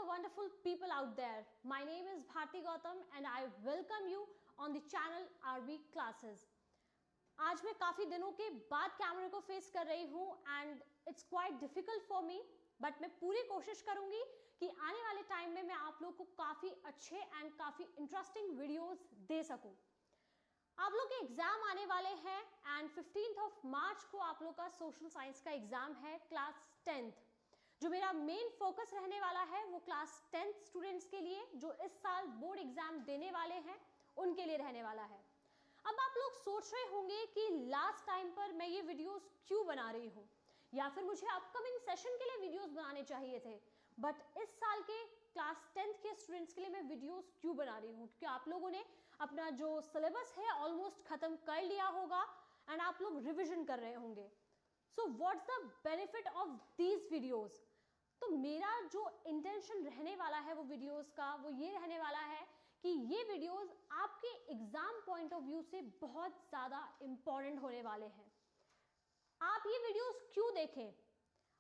the wonderful people out there. My name is Bharti Gautam and I welcome you on the channel RB Classes. आज मैं काफ़ी दिनों के बाद कैमरे को फेस कर रही हूँ and it's quite difficult for me, but मैं पूरी कोशिश करूँगी कि आने वाले टाइम में मैं आप लोग को काफ़ी अच्छे एंड काफ़ी इंटरेस्टिंग वीडियोस दे सकूँ। आप लोग के एग्जाम आने वाले हैं एंड 15 मार्च को आप लोग का सोशल साइंस का एग्जाम है क्लास 10th। जो मेरा मेन फोकस रहने वाला है वो क्लास 10th स्टूडेंट्स के लिए जो इस साल बोर्ड एग्जाम देने वाले हैं उनके लिए रहने वाला है। अब आप लोग सोच रहे होंगे कि लास्ट टाइम पर मैं ये वीडियोस क्यों बना रही हूँ, या फिर मुझे अपकमिंग सेशन के लिए वीडियोस बनाने चाहिए थे, बट इस साल के क्लास 10th के स्टूडेंट्स के लिए मैं वीडियोस क्यों बना रही हूँ, क्योंकि आप लोगों ने अपना जो सिलेबस है ऑलमोस्ट खत्म कर लिया होगा एंड आप लोग रिविजन कर रहे होंगे। So what's the benefit of these videos? तो मेरा जो इंटेंशन रहने वाला है वो वीडियोस का वो ये रहने वाला है कि ये वीडियोस आपके एग्जाम पॉइंट ऑफ व्यू से बहुत ज़्यादा इंपॉर्टेंट होने वाले हैं। आप ये वीडियोस क्यों देखें?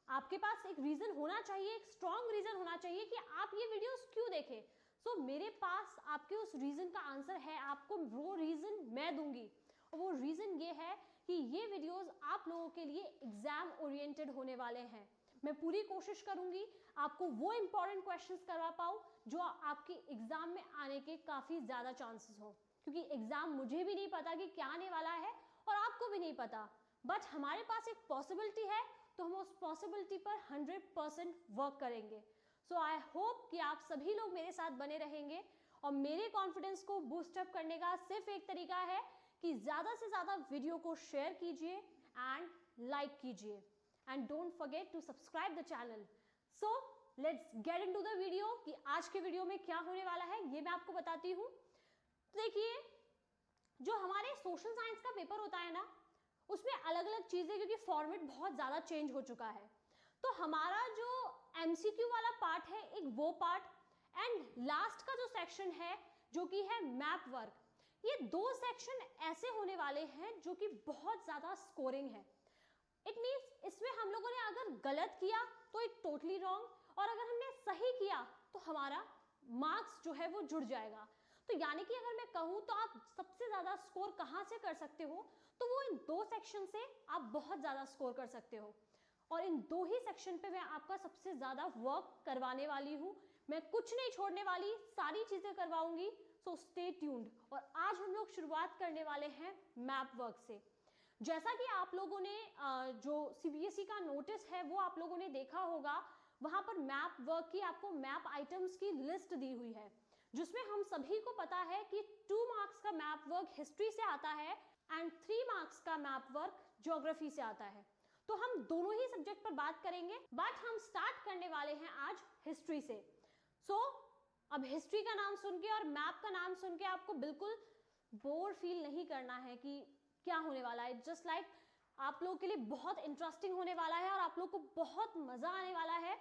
आपके पास एक रीज़न होना चाहिए, एक स्ट्रॉन्ग रीज़न होना चाहिए कि आप ये वीडियोस क्यों देखें। सो मेरे पास आपके उस रीज़न का आंसर है, आपको वो रीज़न मैं दूंगी और वो रीज़न ये है कि ये वीडियोस आप लोगों के लिए एग्जाम ओरिएंटेड होने वाले हैं। मैं पूरी कोशिश करूंगी आपको वो इंपॉर्टेंट क्वेश्चंस करवा पाऊँ जो आपके एग्जाम में आने के काफ़ी ज़्यादा चांसेस हो, क्योंकि एग्जाम मुझे भी नहीं पता कि क्या आने वाला है और आपको भी नहीं पता, बट हमारे पास एक पॉसिबिलिटी है तो हम उस पॉसिबिलिटी पर 100% वर्क करेंगे। सो आई होप कि आप सभी लोग मेरे साथ बने रहेंगे और मेरे कॉन्फिडेंस को बूस्टअप करने का सिर्फ एक तरीका है कि ज़्यादा से ज़्यादा वीडियो को शेयर कीजिए एंड लाइक कीजिए and don't forget to subscribe the channel. So let's get into the video कि आज के वीडियो में क्या होने वाला है ये मैं आपको बताती हूँ। तो देखिए, जो हमारे सोशल साइंस का पेपर होता है ना, उसमें अलग अलग चीज़ें, क्योंकि फॉर्मेट बहुत ज़्यादा चेंज हो चुका है, तो हमारा जो MCQ वाला पार्ट है एक वो पार्ट एंड लास्ट का जो सेक्शन है जो कि है मैप वर्क, ये दो सेक्शन ऐसे होने वाले हैं जो कि बहुत ज़्यादा स्कोरिंग है। इट मीन्स इसमें हम लोगों ने अगर गलत किया तो इट टोटली रॉन्ग, और अगर हमने सही किया तो हमारा मार्क्स जो है वो जुड़ जाएगा। तो यानी कि अगर मैं कहूँ तो आप सबसे ज़्यादा स्कोर कहाँ से कर सकते हो, तो वो इन दो सेक्शन से आप बहुत ज़्यादा स्कोर कर सकते हो, और इन दो ही सेक्शन पे मैं आपका सबसे ज़्यादा वर्क करवाने वाली हूँ। मैं कुछ नहीं छोड़ने वाली, सारी चीज़ें करवाऊंगी। So stay tuned. और आज हम लोग शुरुआत करने वाले हैं मैप वर्क से। जैसा कि आप लोगों ने जो CBSE का नोटिस है वो आप लोगों ने देखा होगा, वहां पर मैप वर्क की आपको मैप आइटम्स की लिस्ट दी हुई है, जिसमें हम सभी को पता है कि 2 मार्क्स का मैप वर्क हिस्ट्री से आता है एंड 3 मार्क्स का मैप वर्क ज्योग्राफी से आता है। तो हम दोनों ही सब्जेक्ट पर बात करेंगे, बट हम स्टार्ट करने वाले हैं आज हिस्ट्री से। सो अब हिस्ट्री का नाम सुन के और मैप का नाम सुन के आपको बिल्कुल बोर फील नहीं करना है कि क्या होने वाला है। जस्ट लाइक आप लोगों के लिए बहुत इंटरेस्टिंग होने वाला है और आप लोग को बहुत मजा आने वाला है।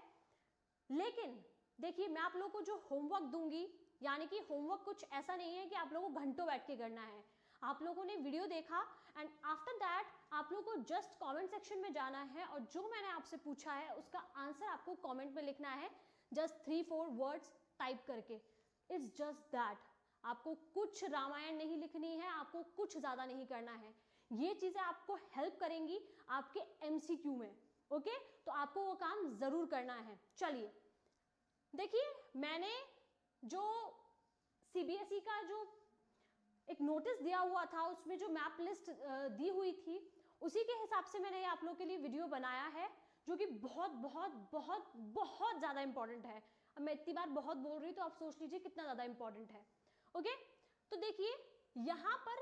लेकिन देखिए, मैं आप लोगों को जो होमवर्क दूंगी, यानी कि होमवर्क कुछ ऐसा नहीं है कि आप लोगों को घंटों बैठ के करना है। आप लोगों ने वीडियो देखा एंड आफ्टर दैट आप लोगों को जस्ट कमेंट सेक्शन में जाना है और जो मैंने आपसे पूछा है उसका आंसर आपको कमेंट में लिखना है, जस्ट 3-4 वर्ड्स टाइप करके। It's just that. आपको कुछ रामायण नहीं लिखनी है, आपको कुछ ज्यादा नहीं करना है। ये चीजें आपको हेल्प करेंगी आपके MCQ में। ओके, तो आपको वो काम जरूर करना है। चलिए देखिए, मैंने जो CBSE का जो एक नोटिस दिया हुआ था उसमें जो मैप लिस्ट दी हुई थी, उसी के हिसाब से मैंने आप लोग के लिए वीडियो बनाया है, जो कि बहुत बहुत बहुत बहुत ज्यादा इंपॉर्टेंट है। अब मैं इतनी बार बहुत बोल रही हूँ तो आप सोच लीजिए कितना ज्यादा इंपॉर्टेंट है। ओके, तो देखिए यहाँ पर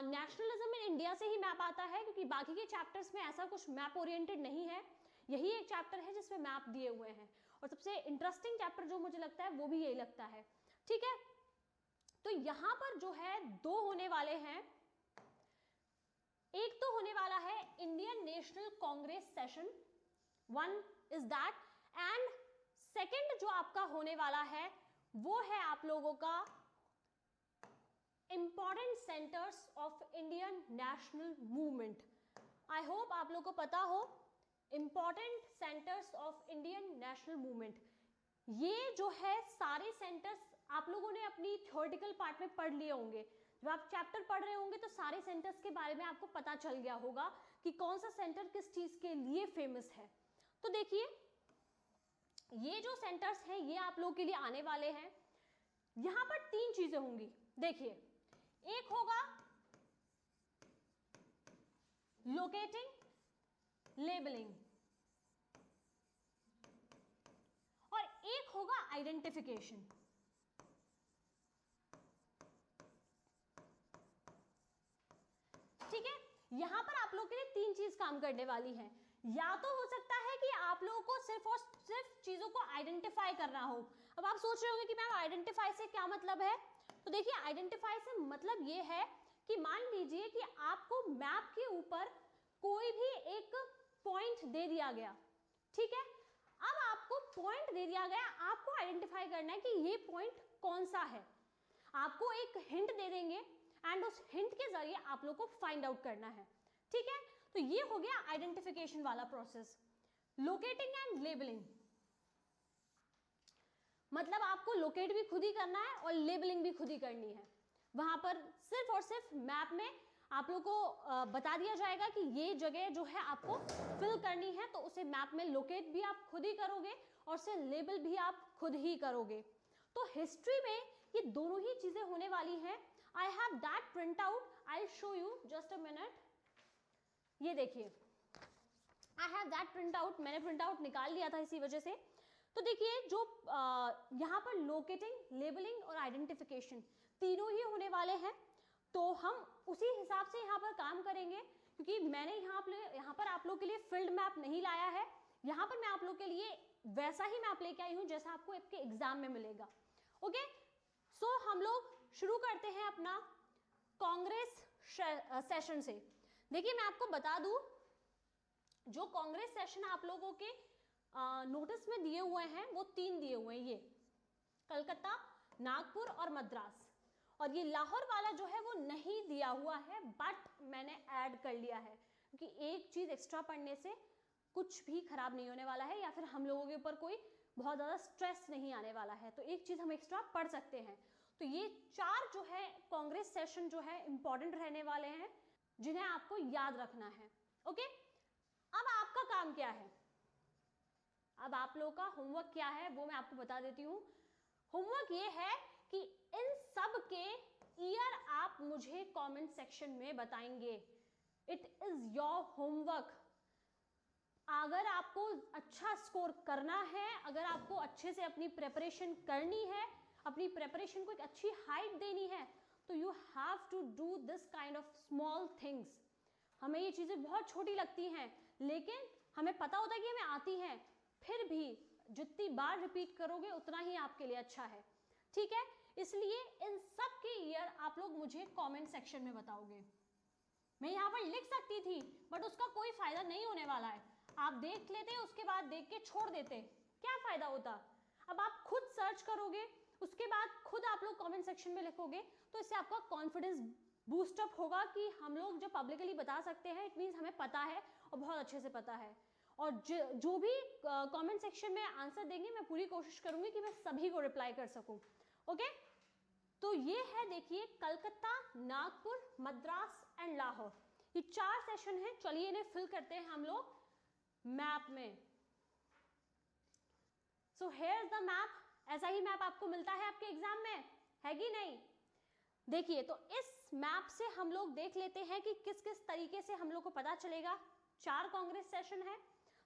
नेशनलिज्म इन इंडिया से ही मैप आता है, क्योंकि बाकी के चैप्टर्स में ऐसा कुछ मैप ओरिएंटेड नहीं है। यही एक चैप्टर है जिसमें मैप दिए हुए हैं, और सबसे इंटरेस्टिंग चैप्टर जो मुझे लगता है वो भी यही लगता है। ठीक है, तो यहां पर जो है दो होने वाले हैं। एक तो होने वाला है Indian national Congress session, one is that, and second जो आपका होने वाला है वो है आप लोगों का important centres of Indian national movement. I hope आप लोगों को पता हो important centres of Indian national movement. ये जो है सारे सेंटर्स आप लोगों ने अपनी थ्योरेटिकल पार्ट में पढ़ लिए होंगे। जब आप चैप्टर पढ़ रहे होंगे तो सारे सेंटर्स के बारे में आपको पता चल गया होगा कि कौन सा सेंटर किस चीज के लिए फेमस है। तो देखिए ये जो सेंटर्स हैं ये आप लोगों के लिए आने वाले हैं। यहां पर 3 चीजें होंगी। देखिए, एक होगा लोकेटिंग, लेबलिंग, और एक होगा आइडेंटिफिकेशन। ठीक है, यहां पर आप लोग के लिए 3 चीज काम करने वाली है। या तो हो सकता है कि आप लोगों को सिर्फ और सिर्फ चीजों को आइडेंटिफाई करना हो। अब आप सोच रहे होंगे कि मैम आइडेंटिफाई से क्या मतलब है। तो देखिए, आइडेंटिफाई से मतलब ये है कि मान लीजिए कि आपको मैप के ऊपर कोई भी एक पॉइंट दे दिया गया, ठीक है। अब आपको पॉइंट दे दिया गया, आपको आइडेंटिफाई करना है कि ये पॉइंट कौन सा है। आपको एक हिंट दे देंगे एंड उस हिंट के जरिए आप लोग को फाइंड आउट करना है। ठीक है, तो ये हो गया आइडेंटिफिकेशन वाला प्रोसेस। लोकेटिंग एंड लेबलिंग मतलब आपको लोकेट भी खुद ही करना है और लेबलिंग भी खुद ही करनी है। वहां पर सिर्फ और सिर्फ मैप में आप लोग को बता दिया जाएगा कि ये जगह जो है आपको फिल करनी है, तो उसे मैप में लोकेट भी आप खुद ही करोगे और उसे लेबल भी आप खुद ही करोगे। तो हिस्ट्री में ये दोनों ही चीजें होने वाली हैं। I have that print out, I show you just a minute. ये देखिए, I have that print out, मैंने प्रिंट आउट निकाल लिया था इसी वजह से। तो देखिए, जो यहाँ पर लोकेटिंग, लेबलिंग और आइडेंटिफिकेशन तीनों ही होने वाले हैं। तो हम उसी हिसाब से यहाँ पर काम करेंगे, क्योंकि मैंने यहाँ पर आप लोग के लिए फील्ड मैप नहीं लाया है। यहाँ पर मैं आप लोग के लिए वैसा ही मैप लेके आई हूँ जैसा आपको आपके एग्जाम में मिलेगा। ओके, सो हम लोग शुरू करते हैं अपना कांग्रेस सेशन से। देखिए, मैं आपको बता दूं, जो कांग्रेस सेशन आप लोगों के नोटिस में दिए हुए हैं वो 3 दिए हुए हैं, ये कलकत्ता, नागपुर और मद्रास। और ये लाहौर वाला जो है वो नहीं दिया हुआ है, बट मैंने ऐड कर लिया है, क्योंकि एक चीज एक्स्ट्रा पढ़ने से कुछ भी खराब नहीं होने वाला है, या फिर हम लोगों के ऊपर कोई बहुत ज़्यादा स्ट्रेस नहीं आने वाला है। तो एक चीज़ हम एक्स्ट्रा पढ़ सकते हैं। तो ये 4 जो है कांग्रेस सेशन जो है इंपॉर्टेंट रहने वाले हैं, जिन्हें आपको याद रखना है। ओके, अब आपका काम क्या है, अब आप लोगों का होमवर्क क्या है वो मैं आपको बता देती हूँ। होमवर्क ये है कि इन सब के ईयर आप मुझे कमेंट सेक्शन में बताएंगे। It is your homework. अगर आपको अच्छा स्कोर करना है, अगर आपको अच्छे से अपनी प्रिपरेशन करनी है, अपनी प्रिपरेशन को एक अच्छी हाइट देनी है, तो you have to do this kind of small things. हमें ये चीज़ें बहुत छोटी लगती हैं, लेकिन हमें पता होता है कि हमें आती हैं, फिर भी जितनी बार रिपीट करोगे उतना ही आपके लिए अच्छा है। ठीक है, इसलिए इन सब के ईयर आप लोग मुझे कमेंट सेक्शन में बताओगे। मैं यहाँ पर लिख सकती थी, बट उसका कोई फायदा नहीं होने वाला है। आप देख लेते, उसके बाद देख के छोड़ देते, क्या फायदा होता। अब आप खुद सर्च करोगे, उसके बाद खुद आप लोग कमेंट सेक्शन में लिखोगे, तो इससे आपका कॉन्फिडेंस बूस्टअप होगा कि हम लोग जब पब्लिकली बता सकते हैं, इट मीन्स हमें पता है और बहुत अच्छे से पता है। और जो भी कमेंट सेक्शन में आंसर देंगे, मैं पूरी कोशिश करूंगी कि मैं सभी को रिप्लाई कर सकूं। ओके, तो ये है, देखिए, कलकत्ता, नागपुर, मद्रास एंड लाहौर, ये 4 सेशन हैं। चलिए इन्हें फिल करते हैं हम लोग मैप में। So here is the map. ऐसा ही मैप आपको मिलता है आपके एग्जाम में, है कि नहीं? देखिए, तो इस मैप से हम लोग देख लेते हैं कि किस किस तरीके से हम लोग को पता चलेगा। 4 कांग्रेस सेशन है,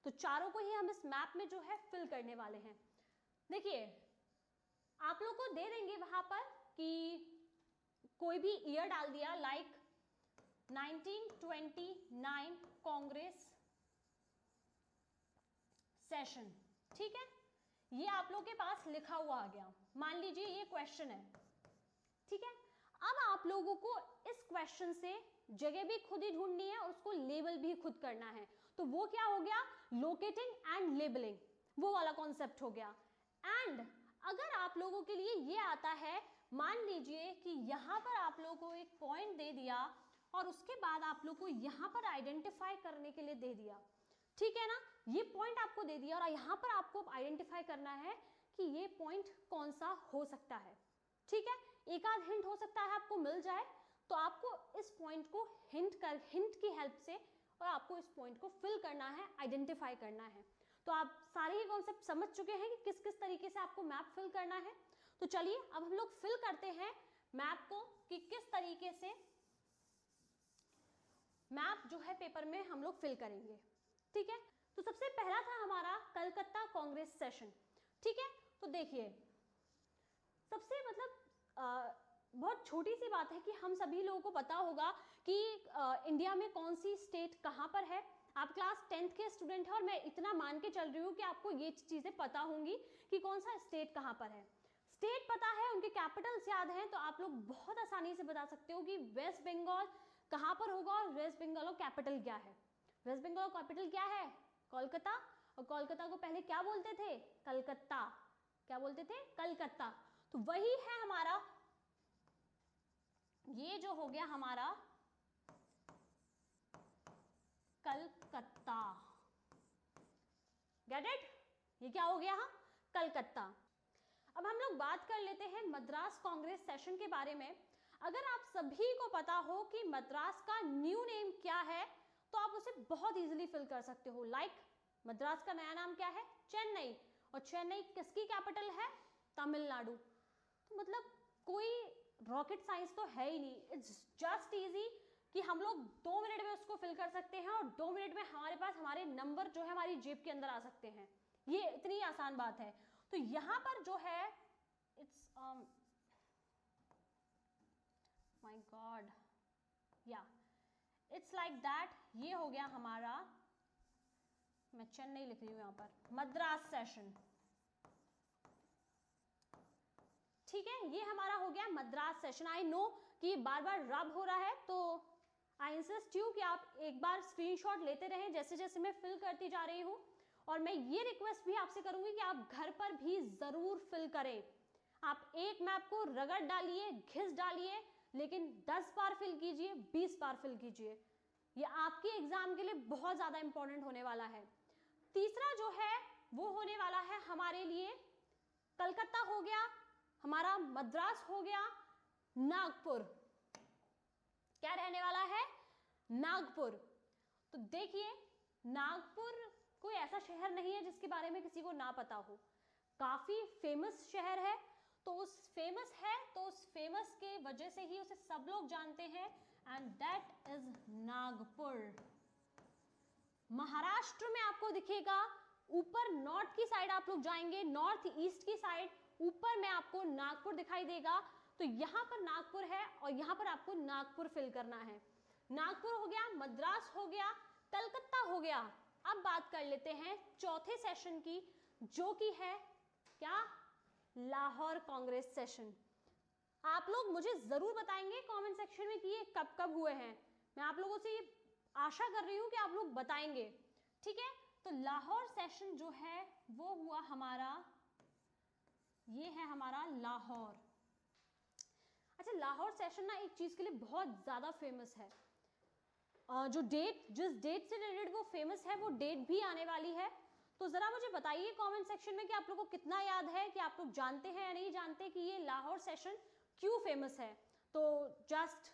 तो चारों को ही हम इस मैप में जो है फिल करने वाले हैं। देखिए, आप लोग को दे देंगे वहां पर कि कोई भी ईयर डाल दिया, लाइक 1929 कांग्रेस सेशन। ठीक है, ये आप लोग के पास लिखा हुआ आ गया। मान लीजिए ये क्वेश्चन है, ठीक है। अब आप लोगों को इस क्वेश्चन से जगह भी खुद ही ढूंढनी है और उसको लेबल भी खुद करना है। तो वो क्या हो गया, लोकेटिंग एंड लेबलिंग, वो वाला कॉन्सेप्ट हो गया। एंड अगर आप लोगों के लिए ये आता है, मान लीजिए कि यहां पर आप लोगों को एक पॉइंट दे दिया और उसके बाद आप लोग को यहां पर आइडेंटिफाई करने के लिए दे दिया, ठीक है ना, ये पॉइंट आपको दे दिया और यहां पर आपको आइडेंटिफाई करना है कि ये पॉइंट कौन सा हो सकता है। ठीक है, एक आध हिंट हो सकता है आपको मिल जाए, तो आपको इस पॉइंट को हिंट की हेल्प से और आपको इस पॉइंट को फिल करना है, आइडेंटिफाई करना है। तो आप सारे ही कॉन्सेप्ट समझ चुके हैं कि किस किस तरीके से आपको मैप फिल करना है। तो चलिए अब हम लोग फिल करते हैं मैप को कि किस तरीके से मैप जो है पेपर में हम लोग फिल करेंगे। ठीक है, तो सबसे पहला था हमारा कलकत्ता कांग्रेस सेशन। ठीक है, तो देखिए सबसे बहुत छोटी सी बात है कि हम सभी लोगों को पता होगा कि इंडिया में कौन सी स्टेट कहाँ पर है। आप क्लास 10th के स्टूडेंट हैं और मैं इतना मान के चल रही हूँ कि आपको ये चीजें पता होंगी कि कौन सा स्टेट कहाँ पर है। स्टेट पता है, उनके कैपिटल्स याद हैं, तो आप लोग बहुत आसानी से बता सकते हो कि वेस्ट बंगाल कहाँ पर होगा और वेस्ट बंगाल का कैपिटल क्या है। वेस्ट बंगाल का कैपिटल क्या है? कोलकाता। और कोलकाता को पहले क्या बोलते थे? कलकत्ता। क्या बोलते थे? कलकत्ता। तो वही है हमारा, ये जो हो गया हमारा कलकत्ता। Get it? ये क्या हो गया? कलकत्ता। अब हम लोग बात कर लेते हैं मद्रास कांग्रेस सेशन के बारे में। अगर आप सभी को पता हो कि मद्रास का न्यू नेम क्या है, तो आप उसे बहुत इजीली फिल कर सकते हो। लाइक मद्रास का नया नाम क्या है? चेन्नई। और चेन्नई किसकी कैपिटल है? तमिलनाडु। तो मतलब कोई रॉकेट साइंस तो है ही नहीं, इट्स जस्ट इजी कि हम लोग 2 मिनट में उसको फिल कर सकते हैं और 2 मिनट में हमारे पास हमारे नंबर जो है हमारी जेब के अंदर आ सकते हैं। ये इतनी आसान बात है। तो यहां पर जो है इट्स माय गॉड, या इट्स लाइक दैट। ये हो गया हमारा, मैं चेन्नई लिख रही हूं यहां पर, मद्रास सेशन। ठीक है, ये हमारा हो गया मद्रास सेशन। आई नो कि बार बार रब हो रहा है, तो आई इंसिस्ट यू कि आप एक बार स्क्रीनशॉट लेते रहें जैसे जैसे मैं फिल करती जा रही हूं। और मैं ये रिक्वेस्ट भी आपसे करूंगी कि आप घर पर भी जरूर फिल करें। आप एक मैप को रगड़ डालिए, घिस डालिए, लेकिन 10 बार फिल कीजिए, 20 बार फिल कीजिए। ये आपके एग्जाम के लिए बहुत ज्यादा इंपॉर्टेंट होने वाला है। तीसरा जो है वो होने वाला है हमारे लिए, कलकत्ता हो गया हमारा, मद्रास हो गया, नागपुर। क्या रहने वाला है? नागपुर। तो देखिए नागपुर कोई ऐसा शहर नहीं है जिसके बारे में किसी को ना पता हो, काफी फेमस शहर है। तो उस फेमस के वजह से ही उसे सब लोग जानते हैं, and that is Nagpur. Maharashtra में आपको दिखेगा, ऊपर नॉर्थ की साइड आप लोग जाएंगे, नॉर्थ ईस्ट की साइड ऊपर में आपको नागपुर दिखाई देगा। तो यहां पर नागपुर है और यहां पर आपको नागपुर फिल करना है। नागपुर हो गया, मद्रास हो गया, कलकत्ता हो गया। अब बात कर लेते हैं चौथे सेशन की, जो कि है क्या? लाहौर कांग्रेस सेशन। आप लोग मुझे जरूर बताएंगे कमेंट सेक्शन में कि ये कब कब हुए हैं। मैं आप लोगों से ये आशा कर रही हूं कि आप लोग बताएंगे। ठीक है, तो लाहौर सेशन जो है वो हुआ हमारा, ये है हमारा लाहौर। अच्छा, लाहौर सेशन ना एक चीज के लिए बहुत ज्यादा फेमस है। जो डेट, जिस डेट से रिलेटेड वो फेमस है, वो डेट भी आने वाली है। तो जरा मुझे बताइए कमेंट सेक्शन में कि आप लोगों को कितना याद है, कि आप लोग जानते हैं या नहीं जानते कि ये लाहौर सेशन क्यों फेमस है। तो just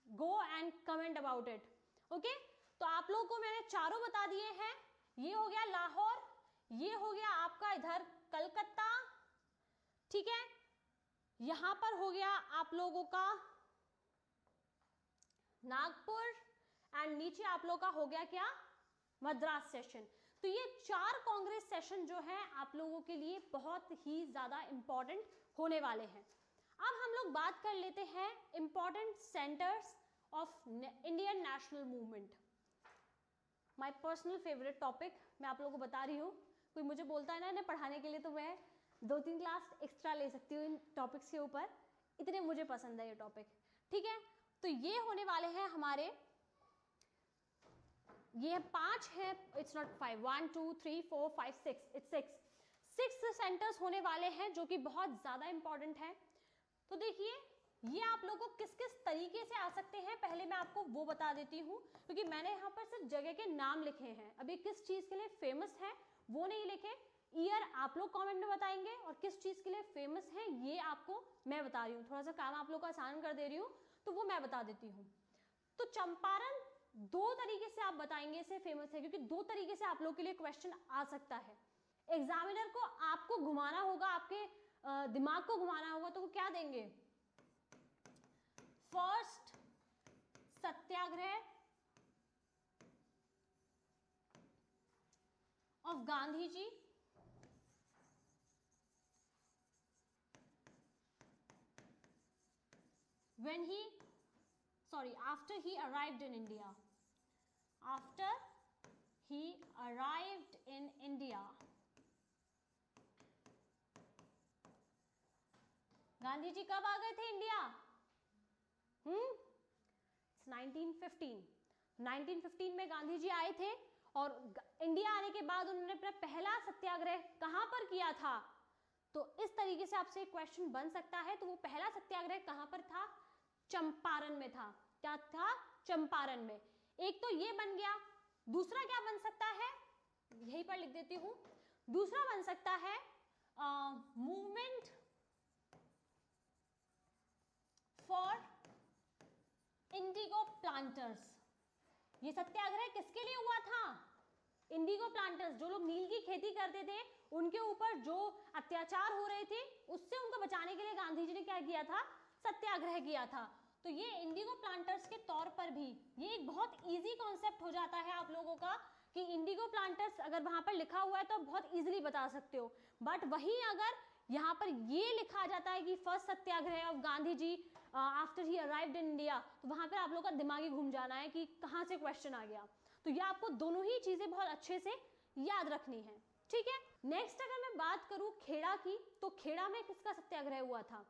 go and comment about it. Okay, तो आप लोगों को मैंने चारों बता दिए हैं। ये हो गया लाहौर, ये हो गया आपका इधर कलकत्ता, ठीक है, यहां पर हो गया आप लोगों का नागपुर, एंड नीचे आप लोगों का हो गया क्या? मद्रास सेशन। तो ये 4 कांग्रेस सेशन जो है आप लोगों के लिए बहुत ही ज्यादा इंपॉर्टेंट होने वाले हैं। अब हम लोग बात कर लेते हैं important centres of Indian national movement. My personal favourite topic, मैं आप लोगों को बता रही हूँ। कोई मुझे बोलता है ना इन्हें पढ़ाने के लिए, तो मैं 2-3 क्लास एक्स्ट्रा ले सकती हूँ इन टॉपिक्स के ऊपर, इतने मुझे पसंद है ये टॉपिक। ठीक है, तो ये होने वाले हैं हमारे, ये 5 है, इट्स नॉट 5, 1 2 3 4 5 6, इट्स 6 सेंटर्स होने वाले हैं जो कि बहुत ज्यादा इंपॉर्टेंट है। तो देखिए ये आप लोगों को किस किस तरीके से आ सकते हैं, पहले मैं आपको वो बता देती हूँ, क्योंकि मैंने यहाँ पर सिर्फ जगह के नाम लिखे हैं, अभी किस चीज के लिए फेमस है वो नहीं लिखे। ईयर आप लोग कमेंट में बताएंगे और किस चीज के लिए फेमस है ये आपको मैं बता रही हूँ, थोड़ा सा काम आप लोग को आसान कर दे रही हूँ, तो वो मैं बता देती हूँ। तो चंपारण दो तरीके से आप बताएंगे इसे फेमस है, क्योंकि दो तरीके से आप लोग के लिए क्वेश्चन आ सकता है। एग्जामिनर को आपको घुमाना होगा, आपके दिमाग को घुमाना होगा, तो वो क्या देंगे? First satyagraha of Gandhi ji after he arrived in India. After he arrived in India. Gandhi ji कब आ गए थे इंडिया? 1915। 1915 में गांधी जी आए थे और इंडिया आने के बाद उन्होंने अपना पहला सत्याग्रह कहां पर किया था? तो इस तरीके से आपसे क्वेश्चन बन सकता है। तो वो पहला सत्याग्रह कहां पर था? चंपारण में था। क्या था? चंपारण में। एक तो ये बन गया। दूसरा क्या बन सकता है? यहीं पर लिख देती हूं। दूसरा बन सकता है मूवमेंट फॉर इंडिगो प्लांटर्स। ये सत्याग्रह किसके लिए हुआ था? इंडिगो प्लांटर्स, जो लोग नील की खेती करते थे, उनके ऊपर जो अत्याचार हो रहे थे उससे उनको बचाने के लिए गांधी जी ने क्या किया था? सत्याग्रह किया था। तो ये इंडिगो प्लांटर्स के तौर पर भी ये एक बहुत इजी कॉन्सेप्ट हो जाता है आप लोगों का कि इंडिगो प्लांटर्स अगर वहां पर लिखा हुआ है तो आप बहुत इजीली बता सकते हो। बट वहीं अगर यहाँ पर ये लिखा जाता है कि first satyagraha of Gandhi ji after he arrived in India, तो वहां पर आप लोग का दिमाग ही घूम जाना है कि कहाँ से क्वेश्चन आ गया। तो ये आपको दोनों ही चीजें बहुत अच्छे से याद रखनी है, ठीक है। नेक्स्ट अगर मैं बात करूं खेड़ा की, तो खेड़ा में किसका सत्याग्रह हुआ था?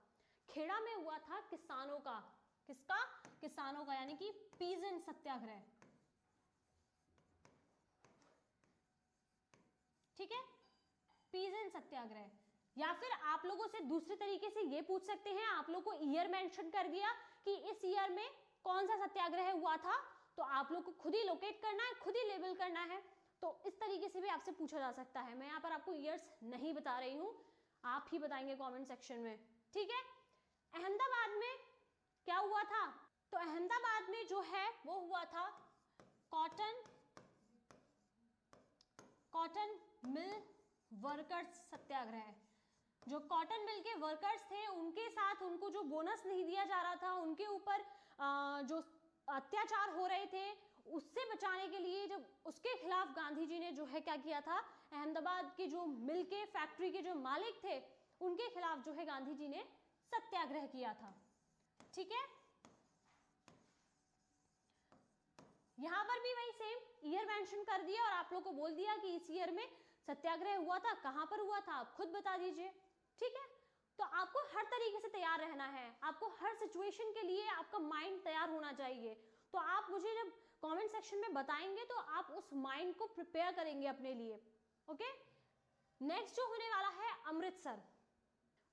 खेड़ा में हुआ था किसानों का। किसका? किसानों का, यानी कि पीजेंट सत्याग्रह, ठीक है, पीजेंट सत्याग्रह। या फिर आप लोगों से दूसरे तरीके से ये पूछ सकते हैं, आप लोग को ईयर मेंशन कर दिया कि इस ईयर में कौन सा सत्याग्रह हुआ था, तो आप लोग को खुद ही लोकेट करना है, खुद ही लेबल करना है। तो इस तरीके से भी आपसे पूछा जा सकता है। मैं यहाँ पर आपको ईयर्स नहीं बता रही हूँ, आप ही बताएंगे कमेंट सेक्शन में, ठीक है। अहमदाबाद में क्या हुआ था? तो अहमदाबाद में जो है वो हुआ था कॉटन मिल वर्कर्स सत्याग्रह। जो कॉटन मिल के वर्कर्स थे उनके साथ उनको जो बोनस नहीं दिया जा रहा था, उनके ऊपर जो अत्याचार हो रहे थे उससे बचाने के लिए, जब उसके खिलाफ गांधी जी ने जो है क्या किया था, अहमदाबाद के जो मिल के फैक्ट्री के जो मालिक थे उनके खिलाफ जो है गांधी जी ने सत्याग्रह किया था, ठीक है। यहां पर भी वही सेम ईयर मेंशन कर दिया और आप लोग को बोल दिया कि इस ईयर में सत्याग्रह हुआ था, कहां पर हुआ था आप खुद बता दीजिए, ठीक है। तो आपको हर तरीके से तैयार रहना है, आपको हर सिचुएशन के लिए आपका माइंड तैयार होना चाहिए। तो आप मुझे जब कमेंट सेक्शन में बताएंगे तो आप उस माइंड को प्रिपेयर करेंगे अपने लिए, ओके। नेक्स्ट जो होने वाला है अमृतसर।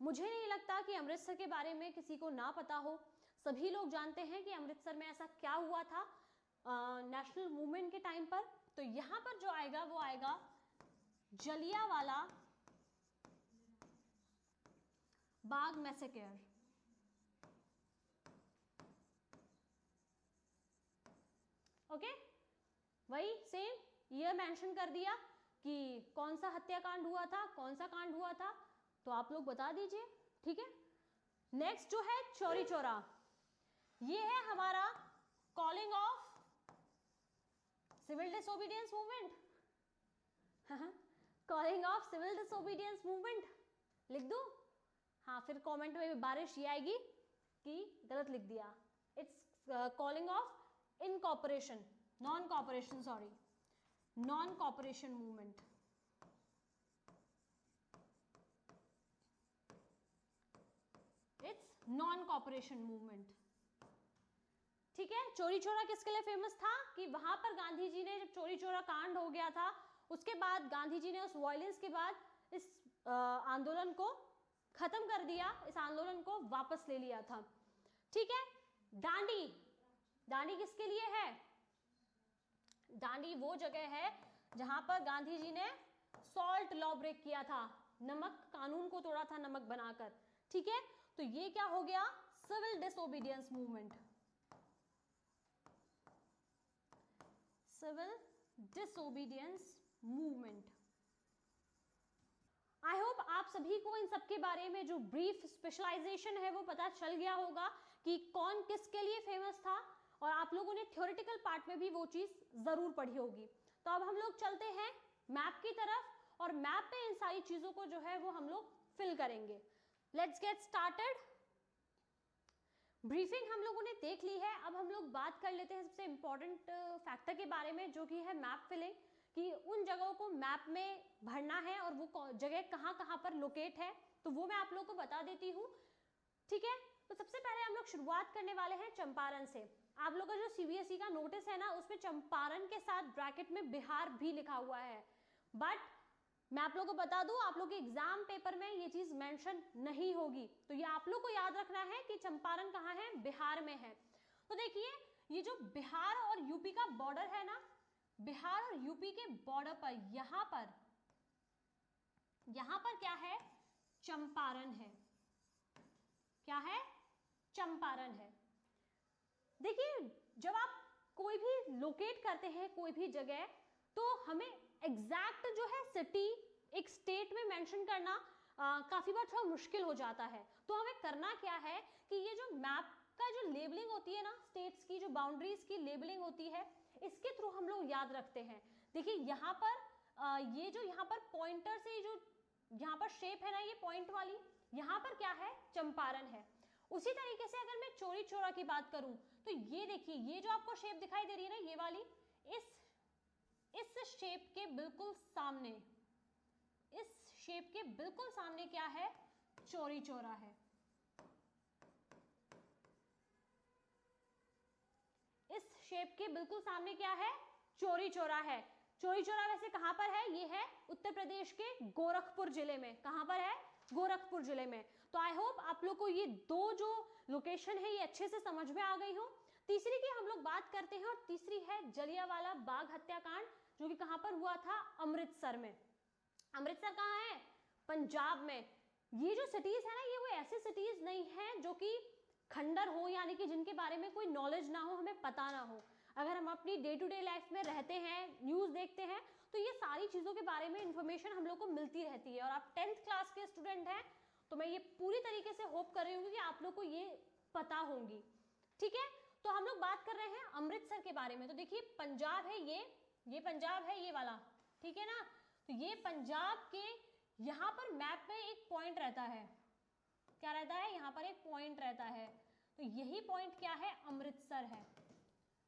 मुझे नहीं लगता कि अमृतसर के बारे में किसी को ना पता हो। सभी लोग जानते हैं कि अमृतसर में ऐसा क्या हुआ था नेशनल मूवमेंट के टाइम पर। तो यहां पर जो आएगा वो आएगा जलियांवाला बाग मैसेकर, ओके। वही सेम ईयर मेंशन कर दिया कि कौन सा हत्याकांड हुआ था, कौन सा कांड हुआ था, तो आप लोग बता दीजिए, ठीक है। नेक्स्ट जो है चौरी चौरा, ये है हमारा calling of civil disobedience movement. Calling of civil disobedience movement लिख दूं? हाँ, फिर कमेंट में बारिश ये आएगी कि गलत लिख दिया। It's calling of incorporation, non cooperation, sorry, non cooperation movement, it's non cooperation movement, ठीक है। चौरी चौरा किसके लिए फेमस था कि वहां पर गांधी जी ने, जब चौरी चौरा कांड हो गया था उसके बाद गांधी जी ने उस वायलेंस के बाद इस आंदोलन को खत्म कर दिया, इस आंदोलन को वापस ले लिया था, ठीक है। दांडी, दांडी किसके लिए है? दांडी वो जगह है जहां पर गांधी जी ने सॉल्ट लॉ ब्रेक किया था। नमक कानून को तोड़ा था नमक बनाकर, ठीक है। तो ये क्या हो गया, civil disobedience movement, civil disobedience movement. I hope आप सभी को इन सब के बारे में जो ब्रीफ स्पेशलाइजेशन है वो पता चल गया होगा कि कौन किसके लिए फेमस था, और आप लोगों ने थ्योरेटिकल पार्ट में भी वो चीज जरूर पढ़ी होगी। तो अब हम लोग चलते हैं मैप की तरफ, और मैप पे इन सारी चीजों को जो है वो हम लोग फिल करेंगे। Let's get started. ब्रीफिंग हम लोगों ने देख ली है, अब हम लोग बात कर लेते हैं सबसे इंपॉर्टेंट फैक्टर के बारे में, जो कि है मैप फिलिंग, कि उन जगहों को मैप में भरना है और वो जगह कहाँ कहाँ पर लोकेट है, तो वो मैं आप लोगों को बता देती हूँ, ठीक है। तो सबसे पहले हम लोग शुरुआत करने वाले हैं चंपारण से। आप लोगों का जो सीबीएसई का नोटिस है ना, उसमें चंपारण के साथ ब्रैकेट में बिहार भी लिखा हुआ है, बट मैं आप लोगों को बता दूं, आप लोग के एग्जाम पेपर में ये चीज मेंशन नहीं होगी, तो ये आप लोग को याद रखना है कि चंपारण कहाँ है, बिहार में है। तो देखिए, ये जो बिहार और यूपी का बॉर्डर है ना, बिहार और यूपी के बॉर्डर पर यहां पर क्या है, चंपारण है। क्या है, चंपारण है। देखिए, जब आप कोई भी लोकेट करते हैं कोई भी जगह, तो हमें एग्जैक्ट जो है सिटी एक स्टेट में मेंशन करना काफी बार थोड़ा मुश्किल हो जाता है। तो हमें करना क्या है कि ये जो मैप का जो लेबलिंग होती है ना, स्टेट्स की जो बाउंड्रीज की लेबलिंग होती है, इसके थ्रू हम लोग याद रखते हैं। देखिए यहाँ पर ये जो यहाँ पर पॉइंटर से जो यहाँ पर शेप है ना, ये पॉइंट वाली, यहाँ पर क्या है, चंपारण है। उसी तरीके से अगर मैं चौरी चौरा की बात करूं, तो ये देखिए, ये जो आपको शेप दिखाई दे रही है ना, ये वाली, इस शेप के बिल्कुल सामने, इस शेप के बिल्कुल सामने क्या है, चौरी चौरा है। इस शेप के बिल्कुल सामने क्या है, चौरी चौरा है। चौरी चौरा वैसे कहां पर है, ये है उत्तर प्रदेश के गोरखपुर जिले में। कहां पर है, गोरखपुर जिले में। तो आई होप आप लोग को ये दो जो लोकेशन है ये अच्छे से समझ में आ गई हो। तीसरी की हम लोग बात करते हैं, और तीसरी है जलियांवाला बाग हत्याकांड, जो कि कहां पर हुआ था, अमृतसर में। अमृतसर कहाँ है, पंजाब में। ये जो सिटीज है ना, ये कोई ऐसी सिटीज नहीं है जो कि खंडर हो, यानी कि जिनके बारे में कोई नॉलेज ना हो, हमें पता ना हो। अगर हम अपनी डे टू डे लाइफ में रहते हैं, न्यूज देखते हैं, तो ये सारी चीजों के बारे में इंफॉर्मेशन हम लोग को मिलती रहती है। और आप 10th क्लास के स्टूडेंट हैं, तो मैं ये पूरी तरीके से होप कर रही हूँ कि आप लोग को ये पता होंगी, ठीक है। तो हम लोग बात कर रहे हैं अमृतसर के बारे में। तो देखिए, पंजाब है ये पंजाब है, ये वाला, ठीक है ना। तो ये पंजाब के यहाँ पर मैप में एक पॉइंट रहता है, क्या रहता है, यहाँ पर एक पॉइंट रहता है। तो यही पॉइंट क्या है, अमृतसर है।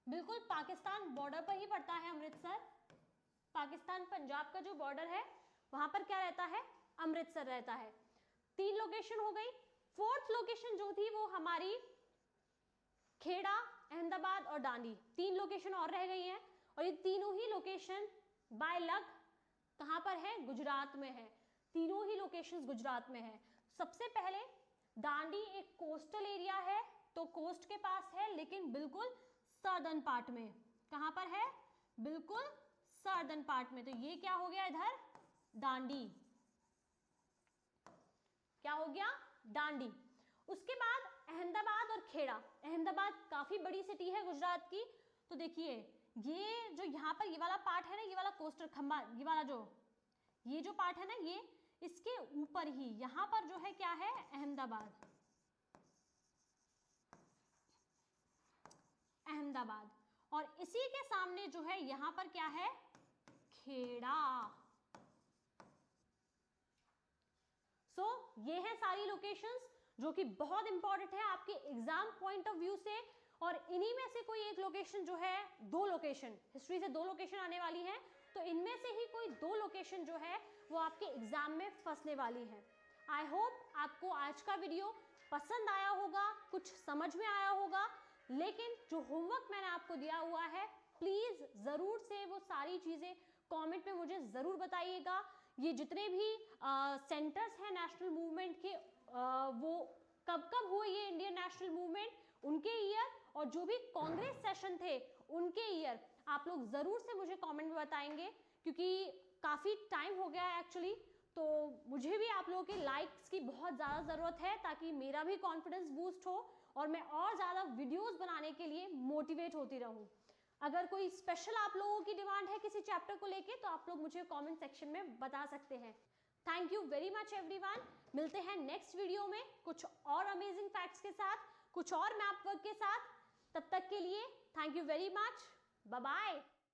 बिल्कुल पाकिस्तान बॉर्डर पर ही पड़ता है अमृतसर। पाकिस्तान पंजाब का जो बॉर्डर है, वहां पर क्या रहता है, अमृतसर रहता है। 3 लोकेशन हो गई। 4th लोकेशन जो थी वो हमारी खेड़ा, अहमदाबाद और दांडी, 3 लोकेशन और रह गई हैं। और ये तीनों ही लोकेशन बाय लक कहां पर है, गुजरात में है। तीनों ही लोकेशंस गुजरात में है। सबसे पहले दांडी एक कोस्टल एरिया है, तो कोस्ट के पास है, लेकिन बिल्कुल सर्दर्न पार्ट में। कहां पर है, बिल्कुल सर्दर्न पार्ट में। तो ये क्या हो गया, इधर दांडी, क्या हो गया, दांडी। उसके बाद अहमदाबाद और खेड़ा। अहमदाबाद काफी बड़ी सिटी है गुजरात की। तो देखिए, ये जो यहाँ पर ये वाला पार्ट है ना, ये वाला कोस्टल खंबा, ये वाला ये जो पार्ट है ना, ये इसके ऊपर ही यहाँ पर जो है क्या है, अहमदाबाद, अहमदाबाद। और इसी के सामने जो है यहाँ पर क्या है, खेड़ा। सो ये है सारी लोकेशंस जो कि बहुत इंपॉर्टेंट है आपके एग्जाम पॉइंट ऑफ व्यू से। और इन्हीं में से कोई एक लोकेशन जो है, 2 लोकेशन, हिस्ट्री से 2 लोकेशन आने वाली है, तो इनमें से ही कोई 2 लोकेशन जो है वो आपके एग्जाम में फंसने वाली है। आई होप आपको आज का वीडियो पसंद आया होगा, कुछ समझ में आया होगा। लेकिन जो होमवर्क मैंने आपको दिया हुआ है, प्लीज जरूर से वो सारी चीजें कमेंट में मुझे जरूर बताइएगा। ये जितने भी सेंटर्स हैं नेशनल मूवमेंट के, वो कब कब हुए ये इंडियन नेशनल मूवमेंट, उनके ईयर, और जो भी कांग्रेस सेशन थे उनके ईयर, आप लोग जरूर से मुझे कमेंट में बताएंगे, क्योंकि काफी टाइम हो गया है एक्चुअली। तो मुझे भी आप लोगों के लाइक्स की बहुत ज़्यादा ज़रूरत है ताकि मेरा भी कॉन्फिडेंस बूस्ट हो और मैं और ज़्यादा वीडियोस बनाने के लिए मोटिवेट होती रहूं। अगर कोई स्पेशल आप लोगों की डिमांड है किसी चैप्टर को लेके तो आप लोग मुझे कमेंट सेक्शन में बता सकते हैं। Thank you very much everyone. मिलते हैं नेक्स्ट वीडियो में कुछ और अमेजिंग फैक्ट्स के साथ, कुछ और मैप वर्क के साथ। तब तक के लिए thank you very much. Bye bye.